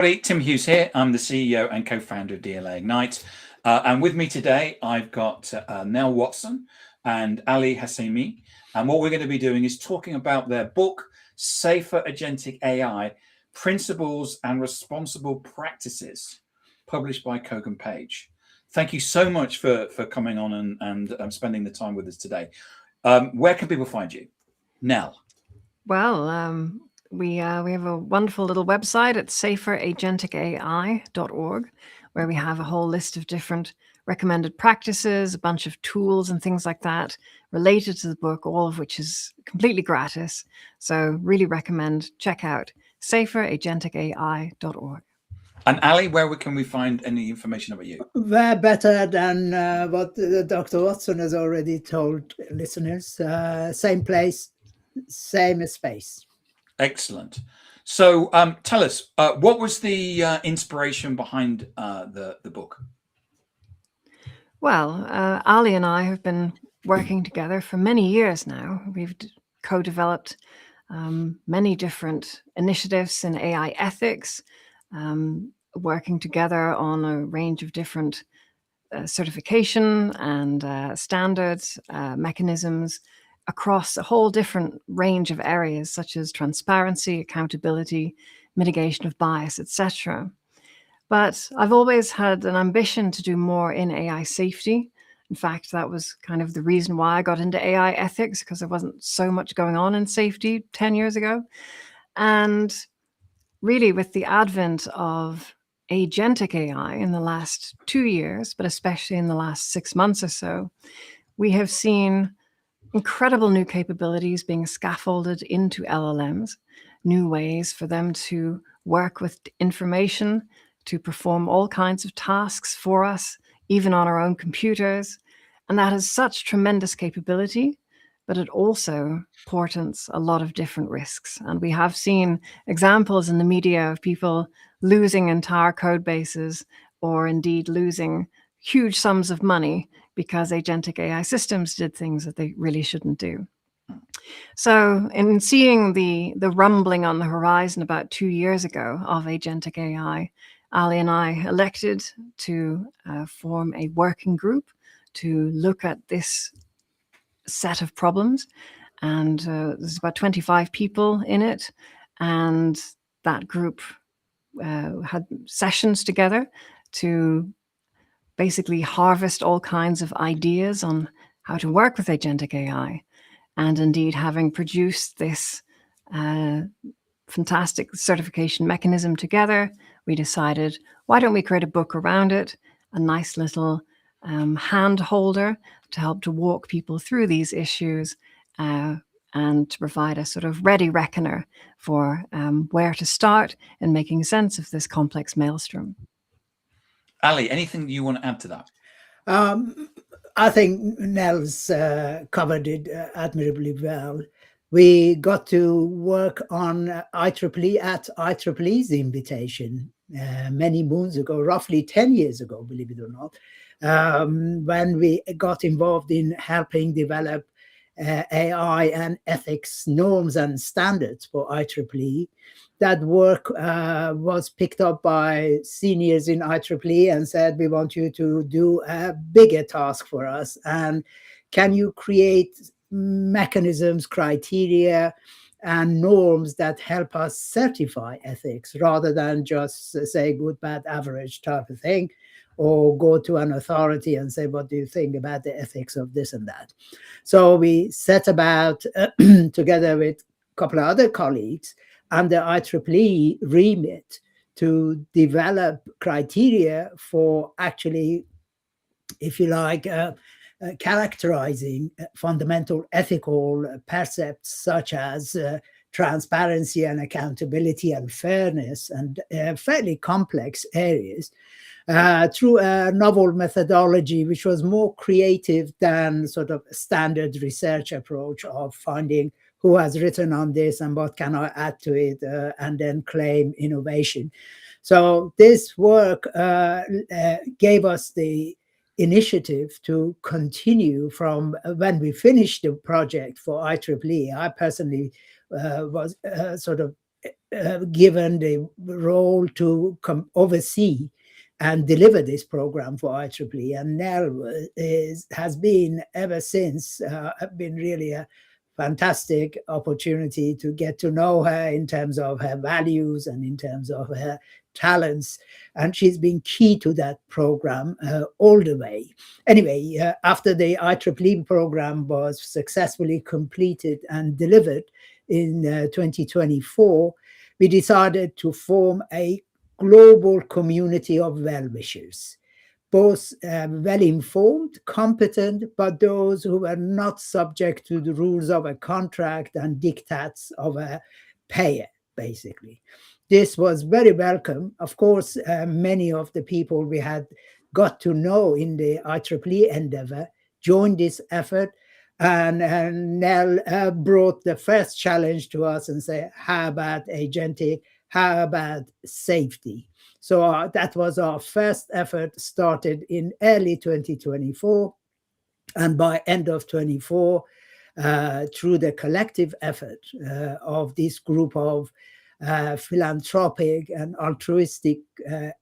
Tim Hughes here. I'm the CEO and co-founder of DLA Ignite. And with me today, I've got Nell Watson and Ali Hessami. And what we're going to be doing is talking about their book, Safer Agentic AI, Principles and Responsible Practices, published by Kogan Page. Thank you so much for coming on and spending the time with us today. Where can people find you? Nell. Well, we have a wonderful little website at saferagenticai.org, where we have a whole list of different recommended practices, a bunch of tools and things like that related to the book, all of which is completely gratis. So really recommend check out saferagenticai.org. And Ali, where can we find any information about you? We're better than what Dr. Watson has already told listeners. Same place, same space. Excellent. So tell us, what was the inspiration behind the book? Well, Ali and I have been working together for many years now. We've co-developed many different initiatives in AI ethics, working together on a range of different certification and standards, mechanisms across a whole different range of areas such as transparency, accountability, mitigation of bias, etc. But I've always had an ambition to do more in AI safety. In fact, that was kind of the reason why I got into AI ethics, because there wasn't so much going on in safety 10 years ago. And really, with the advent of agentic AI in the last 2 years, but especially in the last 6 months or so, we have seen incredible new capabilities being scaffolded into LLMs, new ways for them to work with information, to perform all kinds of tasks for us, even on our own computers. And that has such tremendous capability, but it also portends a lot of different risks. And we have seen examples in the media of people losing entire code bases or indeed losing huge sums of money because agentic AI systems did things that they really shouldn't do. So in seeing the rumbling on the horizon about 2 years ago of agentic AI, Ali and I elected to form a working group to look at this set of problems. And there's about 25 people in it. And that group had sessions together to basically harvest all kinds of ideas on how to work with agentic AI. And indeed, having produced this fantastic certification mechanism together, we decided, why don't we create a book around it, a nice little hand holder to help to walk people through these issues and to provide a sort of ready reckoner for where to start in making sense of this complex maelstrom. Ali, anything you want to add to that? I think Nell's covered it admirably well. We got to work on IEEE at IEEE's invitation many moons ago, roughly 10 years ago, believe it or not, when we got involved in helping develop AI and ethics norms and standards for IEEE. That work was picked up by seniors in IEEE and said, we want you to do a bigger task for us. And can you create mechanisms, criteria, and norms that help us certify ethics rather than just say good, bad, average type of thing, or go to an authority and say, what do you think about the ethics of this and that? So we set about, together with a couple of other colleagues, under IEEE remit to develop criteria for actually, if you like, characterizing fundamental ethical precepts such as transparency and accountability and fairness and fairly complex areas through a novel methodology, which was more creative than sort of standard research approach of finding who has written on this and what can I add to it, and then claim innovation. So this work gave us the initiative to continue from when we finished the project for IEEE. I personally was sort of given the role to oversee and deliver this program for IEEE. And Nell has been ever since been really a fantastic opportunity to get to know her in terms of her values and in terms of her talents. And she's been key to that program all the way. Anyway, after the IEEE program was successfully completed and delivered in 2024, we decided to form a global community of well-wishers, both well-informed, competent, but those who were not subject to the rules of a contract and diktats of a payer, basically. This was very welcome. Of course, many of the people we had got to know in the IEEE endeavor joined this effort. And Nell brought the first challenge to us and said, how about agentic? How about safety? So that was our first effort, started in early 2024. And by end of 24, through the collective effort of this group of philanthropic and altruistic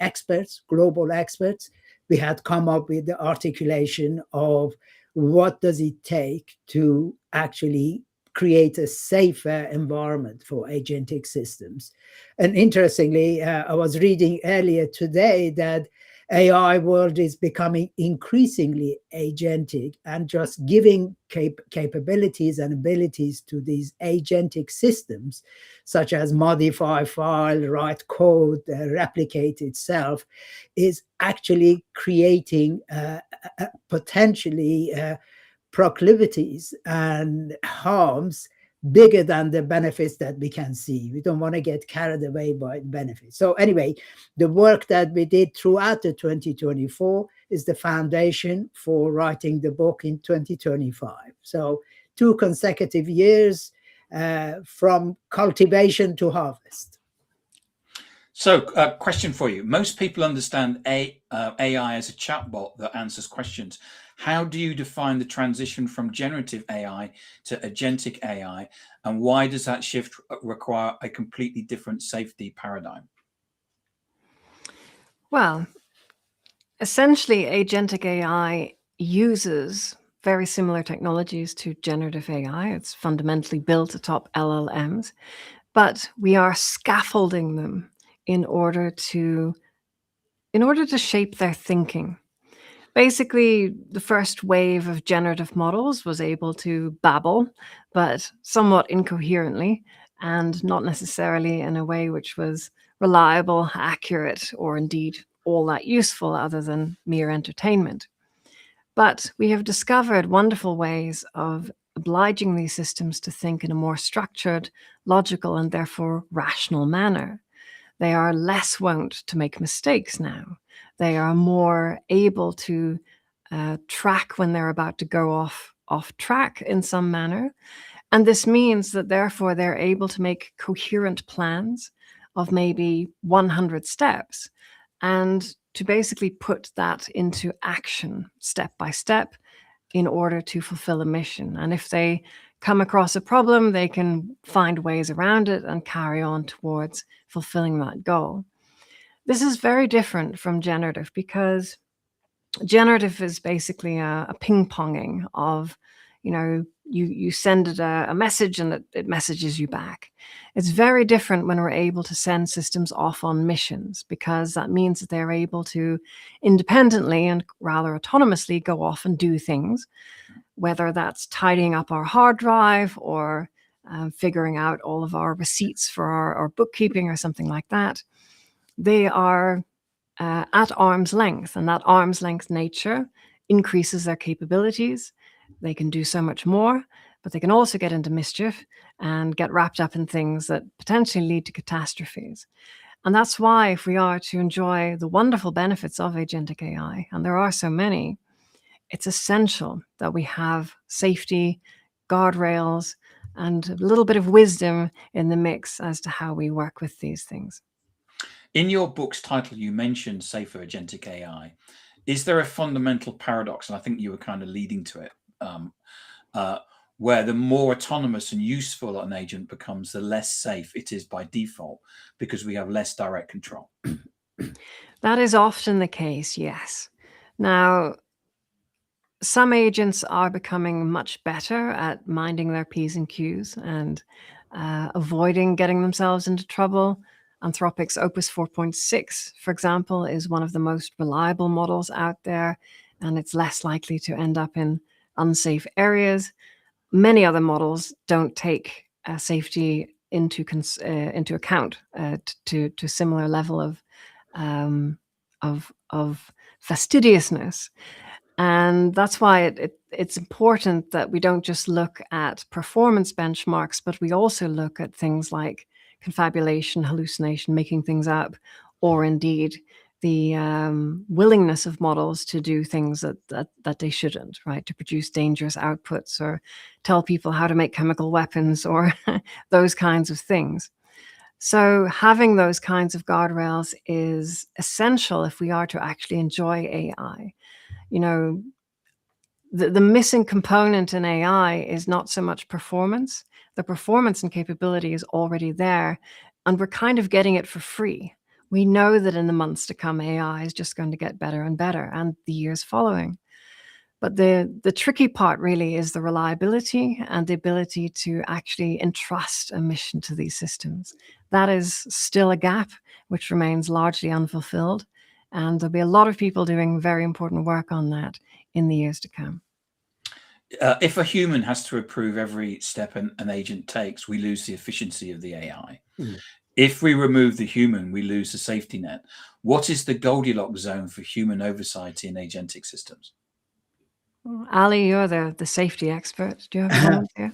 experts, global experts, we had come up with the articulation of what does it take to actually create a safer environment for agentic systems. And interestingly, I was reading earlier today that AI world is becoming increasingly agentic, and just giving capabilities and abilities to these agentic systems, such as modify file, write code, replicate itself, is actually creating potentially proclivities and harms bigger than the benefits that we can see. We don't want to get carried away by benefits. So anyway, the work that we did throughout the 2024 is the foundation for writing the book in 2025. So 2 consecutive years from cultivation to harvest. So, question for you. Most people understand AI as a chatbot that answers questions. How do you define the transition from generative AI to agentic AI? And why does that shift require a completely different safety paradigm? Well, essentially, agentic AI uses very similar technologies to generative AI. It's fundamentally built atop LLMs, but we are scaffolding them in order to shape their thinking. Basically, the first wave of generative models was able to babble, but somewhat incoherently, and not necessarily in a way which was reliable, accurate, or indeed all that useful other than mere entertainment. But we have discovered wonderful ways of obliging these systems to think in a more structured, logical, and therefore rational manner. They are less wont to make mistakes now. They are more able to track when they're about to go off track in some manner. And this means that therefore they're able to make coherent plans of maybe 100 steps and to basically put that into action step by step in order to fulfill a mission. And if they come across a problem, they can find ways around it and carry on towards fulfilling that goal. This is very different from generative because generative is basically a ping-ponging of, you send it a message and it messages you back. It's very different when we're able to send systems off on missions, because that means that they're able to independently and rather autonomously go off and do things, whether that's tidying up our hard drive or figuring out all of our receipts for our bookkeeping or something like that. They are at arm's length, and that arm's length nature increases their capabilities. They can do so much more, but they can also get into mischief and get wrapped up in things that potentially lead to catastrophes. And that's why, if we are to enjoy the wonderful benefits of agentic AI, and there are so many, it's essential that we have safety, guardrails, and a little bit of wisdom in the mix as to how we work with these things. In your book's title, you mentioned Safer Agentic AI. Is there a fundamental paradox? And I think you were kind of leading to it. where the more autonomous and useful an agent becomes, the less safe it is by default, because we have less direct control. That is often the case, yes. Now, some agents are becoming much better at minding their P's and Q's and avoiding getting themselves into trouble. Anthropic's Opus 4.6, for example, is one of the most reliable models out there, and it's less likely to end up in unsafe areas. Many other models don't take safety into account to similar level of fastidiousness. And that's why it's important that we don't just look at performance benchmarks, but we also look at things like confabulation, hallucination, making things up, or indeed the willingness of models to do things that they shouldn't, right? To produce dangerous outputs or tell people how to make chemical weapons or those kinds of things. So having those kinds of guardrails is essential if we are to actually enjoy AI. You know, the missing component in AI is not so much performance. The performance and capability is already there, and we're kind of getting it for free. We know that in the months to come, AI is just going to get better and better, and the years following. But the tricky part really is the reliability and the ability to actually entrust a mission to these systems. That is still a gap which remains largely unfulfilled. And there'll be a lot of people doing very important work on that in the years to come. If a human has to approve every step an agent takes, we lose the efficiency of the AI. If we remove the human, we lose the safety net. What is the Goldilocks zone for human oversight in agentic systems? Ali, you're the safety expert. Do you have a comment here?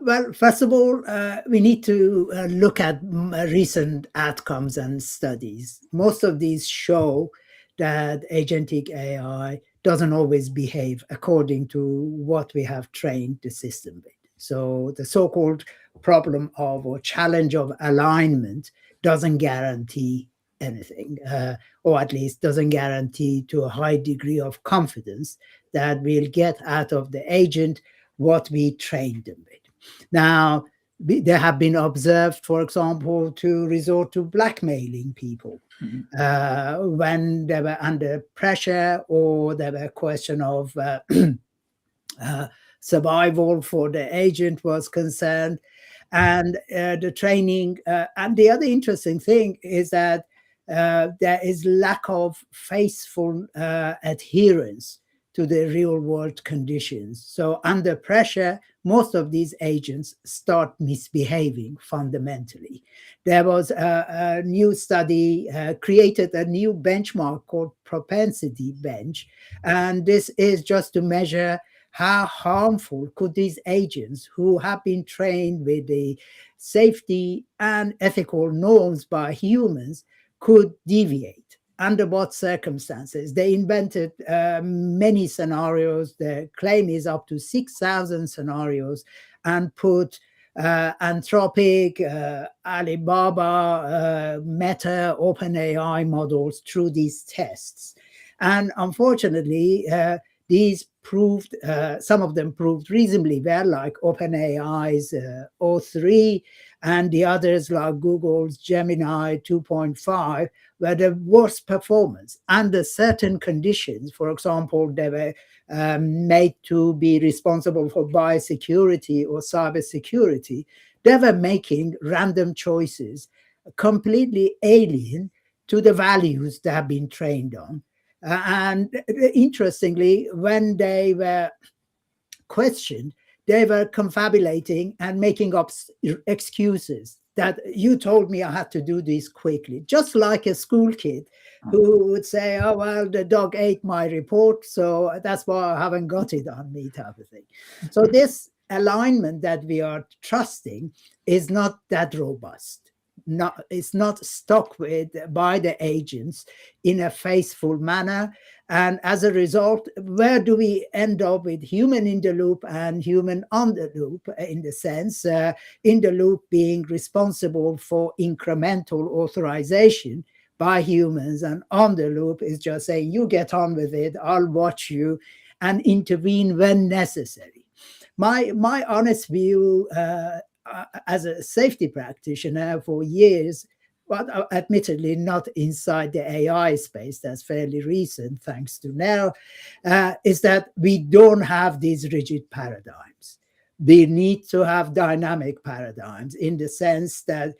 Well, first of all, we need to look at recent outcomes and studies. Most of these show that agentic AI doesn't always behave according to what we have trained the system with. So the so-called problem of or challenge of alignment doesn't guarantee anything, or at least doesn't guarantee to a high degree of confidence that we'll get out of the agent what we trained them with. Now, they have been observed, for example, to resort to blackmailing people when they were under pressure, or there were a question of survival for the agent was concerned. And the training, and the other interesting thing is that there is lack of faithful adherence to the real world conditions. So under pressure, most of these agents start misbehaving fundamentally. There was a new study created a new benchmark called propensity bench. And this is just to measure how harmful could these agents, who have been trained with the safety and ethical norms by humans, could deviate. Under what circumstances? They invented many scenarios. The claim is up to 6,000 scenarios, and put Anthropic, Alibaba, Meta, OpenAI models through these tests. And unfortunately, these proved, some of them proved reasonably well, like OpenAI's O3, and the others like Google's Gemini 2.5, were the worst performance under certain conditions. For example, they were made to be responsible for biosecurity or cybersecurity. They were making random choices completely alien to the values they have been trained on. And interestingly, when they were questioned, they were confabulating and making up excuses that you told me I had to do this quickly, just like a school kid who would say, oh, well, the dog ate my report, so that's why I haven't got it on me, type of thing. So this alignment that we are trusting is not that robust. It's not stuck with by the agents in a faithful manner. And as a result, where do we end up with human in the loop and human on the loop, in the sense, in the loop being responsible for incremental authorization by humans, and on the loop is just saying, you get on with it, I'll watch you and intervene when necessary. My honest view as a safety practitioner for years, but admittedly not inside the AI space, that's fairly recent, thanks to Nell, is that we don't have these rigid paradigms. We need to have dynamic paradigms in the sense that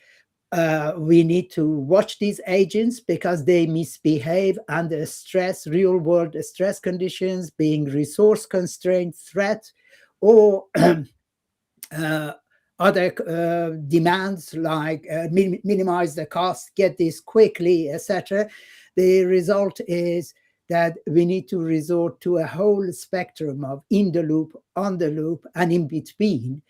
we need to watch these agents because they misbehave under stress, real world stress conditions, being resource constraint, threat, or other demands like minimize the cost, get this quickly, etc. The result is that we need to resort to a whole spectrum of in the loop, on the loop, and in between,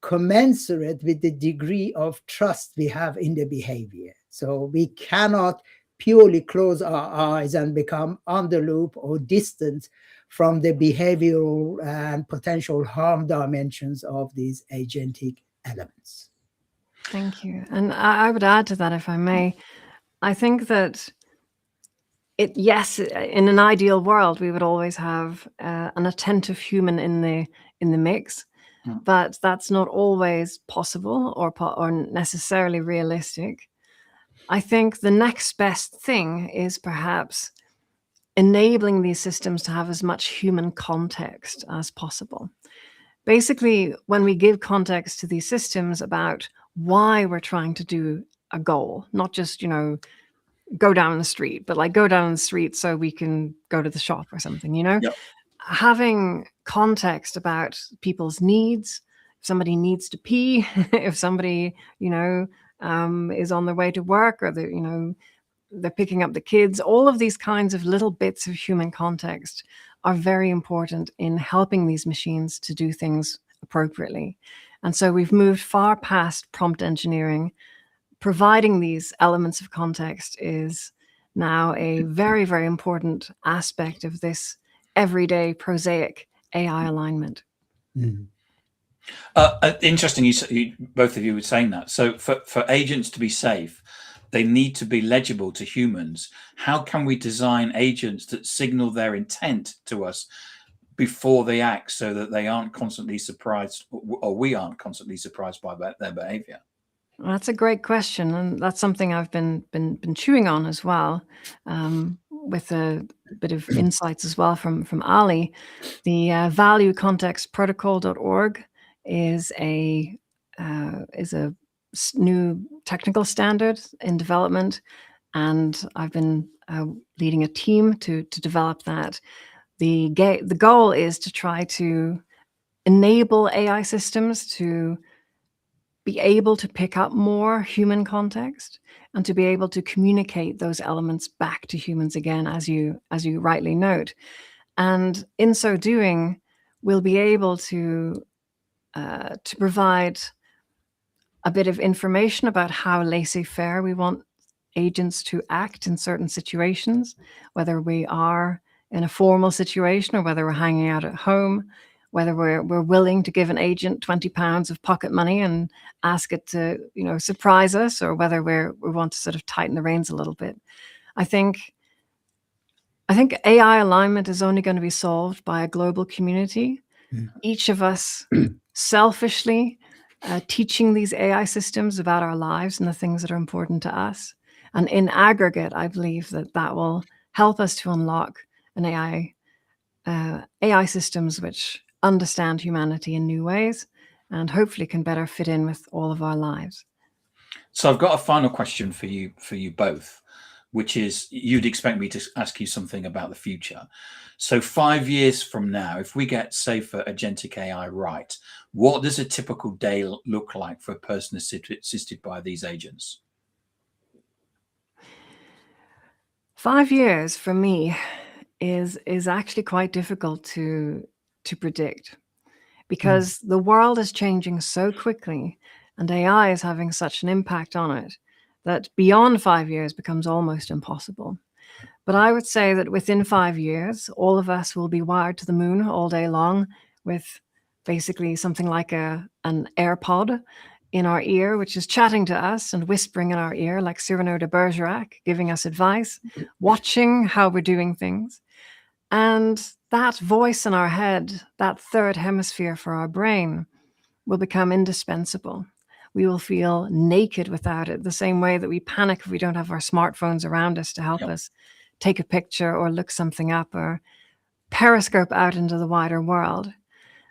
commensurate with the degree of trust we have in the behavior. So we cannot purely close our eyes and become on the loop or distant from the behavioral and potential harm dimensions of these agentic elements. Thank you. And I would add to that, if I may. I think that yes, in an ideal world, we would always have an attentive human in the mix, but that's not always possible or necessarily realistic. I think the next best thing is perhaps enabling these systems to have as much human context as possible. Basically, when we give context to these systems about why we're trying to do a goal, not just, go down the street, but like go down the street so we can go to the shop or something, Yep. Having context about people's needs, if somebody needs to pee, if somebody, is on their way to work, or they're picking up the kids, all of these kinds of little bits of human context are very important in helping these machines to do things appropriately. And so we've moved far past prompt engineering. Providing these elements of context is now a very, very important aspect of this everyday prosaic AI alignment. Mm. Interesting, both of you were saying that. So for agents to be safe, they need to be legible to humans. How can we design agents that signal their intent to us before they act, so that they aren't constantly surprised, or we aren't constantly surprised by their behavior? Well, that's a great question, and that's something I've been chewing on as well, with a bit of insights as well from Ali. The valuecontextprotocol.org is a new technical standard in development, and I've been leading a team to develop that. The goal is to try to enable AI systems to be able to pick up more human context and to be able to communicate those elements back to humans again, as you rightly note. And in so doing, we'll be able to provide a bit of information about how laissez-faire we want agents to act in certain situations, whether we are in a formal situation or whether we're hanging out at home, whether we're willing to give an agent 20 pounds of pocket money and ask it to, surprise us, or whether we want to sort of tighten the reins a little bit. I think AI alignment is only going to be solved by a global community. Each of us selfishly teaching these AI systems about our lives and the things that are important to us. And in aggregate, I believe that will help us to unlock an AI systems which understand humanity in new ways and hopefully can better fit in with all of our lives. So I've got a final question for you both, which is, you'd expect me to ask you something about the future. So 5 years from now, if we get Safer Agentic AI right, what does a typical day look like for a person assisted by these agents? 5 years for me is actually quite difficult to predict, because the world is changing so quickly and AI is having such an impact on it that beyond 5 years becomes almost impossible. But I would say that within 5 years, all of us will be wired to the moon all day long with basically something like an AirPod in our ear, which is chatting to us and whispering in our ear like Cyrano de Bergerac, giving us advice, watching how we're doing things. And that voice in our head, that third hemisphere for our brain, will become indispensable. We will feel naked without it, the same way that we panic if we don't have our smartphones around us to help us take a picture or look something up or periscope out into the wider world.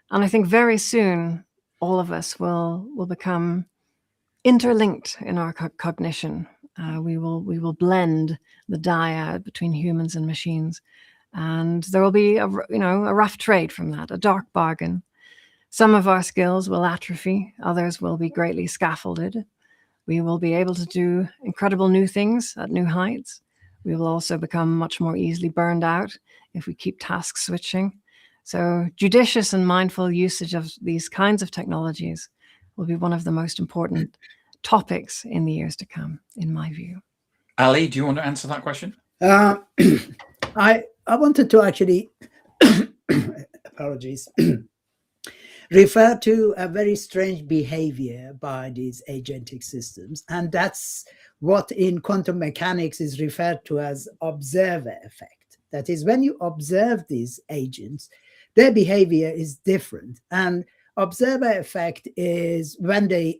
And I think very soon, all of us will become interlinked in our cognition. We will blend the dyad between humans and machines, and there will be a rough trade from that, a dark bargain. Some of our skills will atrophy, others will be greatly scaffolded. We will be able to do incredible new things at new heights. We will also become much more easily burned out if we keep task switching. So judicious and mindful usage of these kinds of technologies will be one of the most important topics in the years to come, in my view. Ali, do you want to answer that question? I wanted to actually, apologies, refer to a very strange behavior by these agentic systems. And that's what in quantum mechanics is referred to as observer effect. That is, when you observe these agents, their behavior is different. And observer effect is when they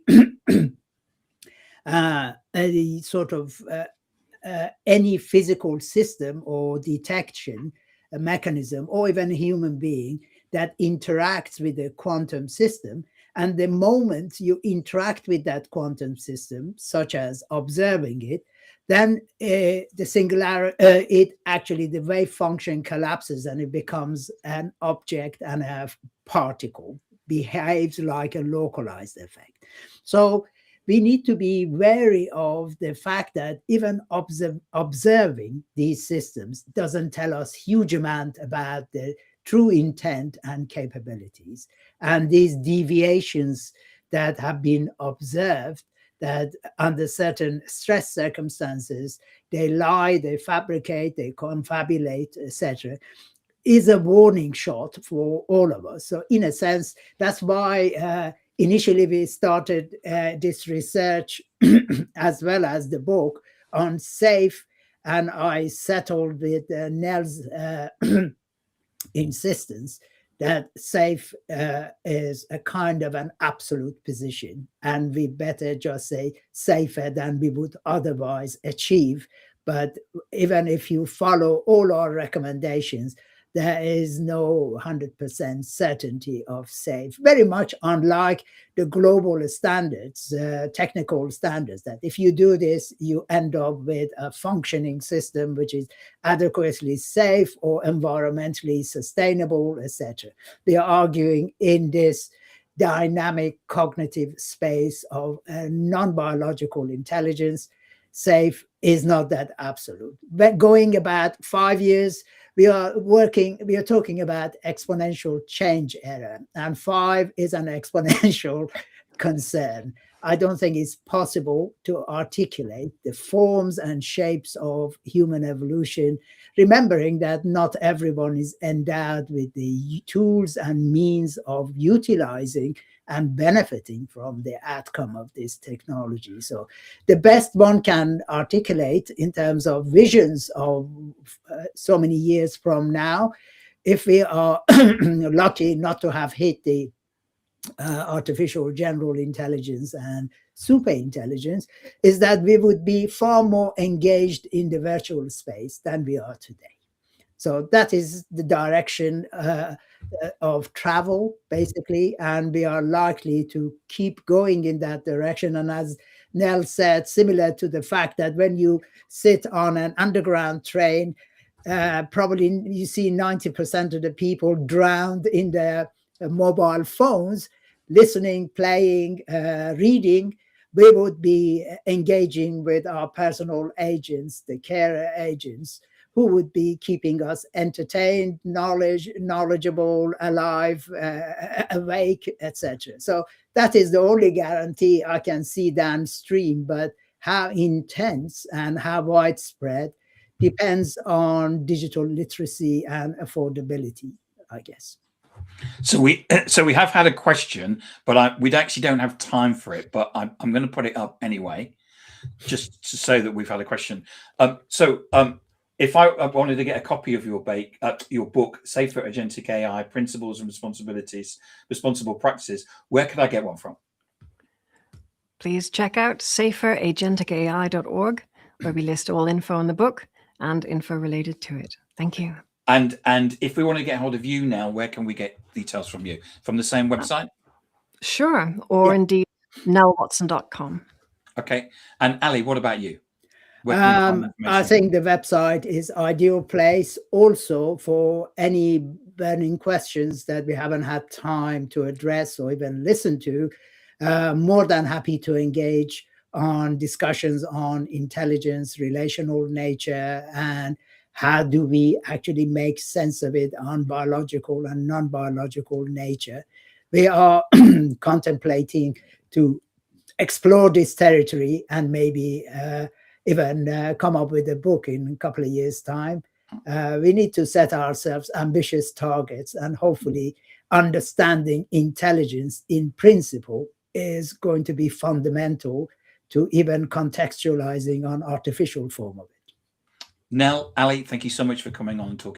any physical system or detection a mechanism or even a human being that interacts with the quantum system, and the moment you interact with that quantum system, such as observing it, then the wave function collapses and it becomes an object and a particle, behaves like a localized effect. So we need to be wary of the fact that even observing these systems doesn't tell us huge amount about the true intent and capabilities. And these deviations that have been observed, that under certain stress circumstances, they lie, they fabricate, they confabulate, etc., is a warning shot for all of us. So in a sense, that's why initially we started this research as well as the book on SAFE, and I settled with Nell's insistence that SAFE is a kind of an absolute position, and we better just say safer than we would otherwise achieve. But even if you follow all our recommendations, there is no 100% certainty of SAFE, very much unlike the global standards, technical standards, that if you do this, you end up with a functioning system which is adequately safe or environmentally sustainable, etc. They are arguing in this dynamic cognitive space of non-biological intelligence. SAFE is not that absolute. But going about 5 years, we are talking about exponential change error, and 5 is an exponential concern. I don't think it's possible to articulate the forms and shapes of human evolution, remembering that not everyone is endowed with the tools and means of utilizing and benefiting from the outcome of this technology. So the best one can articulate in terms of visions of so many years from now, if we are lucky not to have hit the artificial general intelligence and super intelligence, is that we would be far more engaged in the virtual space than we are today. So that is the direction of travel, basically, and we are likely to keep going in that direction. And as Nell said, similar to the fact that when you sit on an underground train, probably you see 90% of the people drowned in their mobile phones, listening, playing, reading. We would be engaging with our personal agents, the care agents, who would be keeping us entertained, knowledgeable, alive, awake, etc. So that is the only guarantee I can see downstream. But how intense and how widespread depends on digital literacy and affordability, I guess. So we have had a question, but we actually don't have time for it. But I'm going to put it up anyway, just to say that we've had a question. if I wanted to get a copy of your book, Safer Agentic AI, Principles and Responsibilities, Responsible Practices, where could I get one from? Please check out saferagenticai.org, where we list all info on the book and info related to it. Thank you. And if we want to get hold of you now, where can we get details from you? From the same website? Sure. Or indeed, nellwatson.com. Okay. And Ali, what about you? Where can we find information? I think the website is ideal place also for any burning questions that we haven't had time to address or even listen to. More than happy to engage on discussions on intelligence, relational nature, and how do we actually make sense of it on biological and non-biological nature. We are contemplating to explore this territory and maybe even come up with a book in a couple of years' time. We need to set ourselves ambitious targets, and hopefully understanding intelligence in principle is going to be fundamental to even contextualizing on artificial form of it. Nell, Ali, thank you so much for coming on and talking.